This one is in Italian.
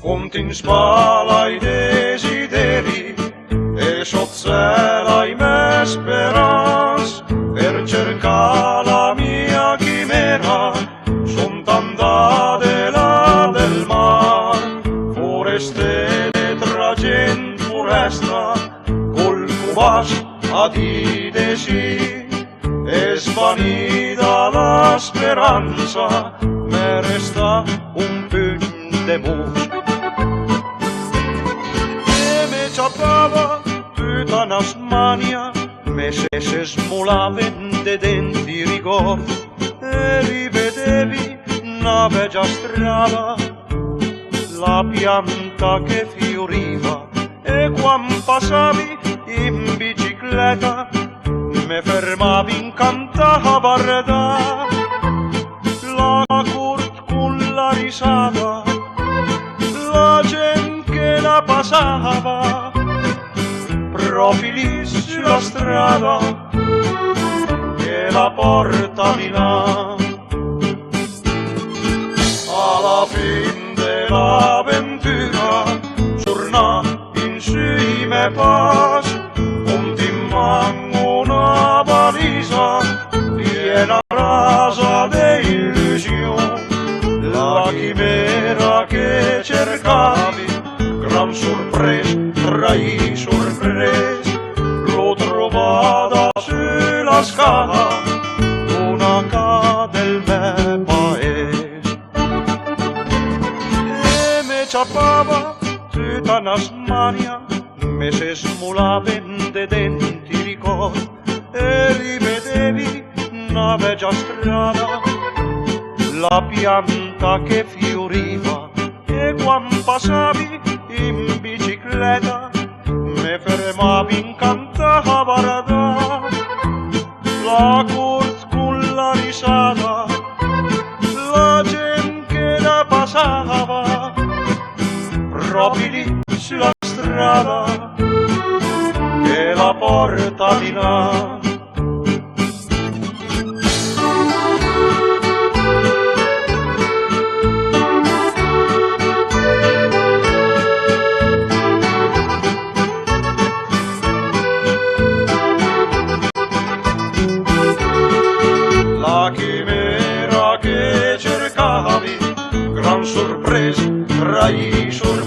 punti in spalla i desideri e sozzela i me speranze per cercare la mia chimera. Sunt andate là del mar, foreste tra gent foresta, col cubaix a dir de sí. És vanida l'esperança, me resta un puny de musc. E me xapava tota n'Asmania, me s'esmolaven de dents i rigor, e rivedevi una vecchia strada, la pianta che fioriva, e quando passavi in bicicletta me fermavi incantata a guardare la corte con la risata, la gente che la passava proprio lì sulla strada che la porta di là. Alla fine dell'avventura torna insieme pas, ultimando una valisa piena rasa di illusione, la chimera che cercavi, gran sorpresa tra i sorpresi, l'ho trovata sulla scala una casa del mio paese. E me ciappava tutta n'Asmania, me se smolaven de denti ricord, e rivedevi una vecchia strada, la pianta che fioriva, e quando passavi in bicicletta me fermavi incantata a guardare la corte con la risata, la gente che la passava proprio lì sulla strada che la porta di là. La chimera che cercavi, gran sorpresa tra i sorpresi,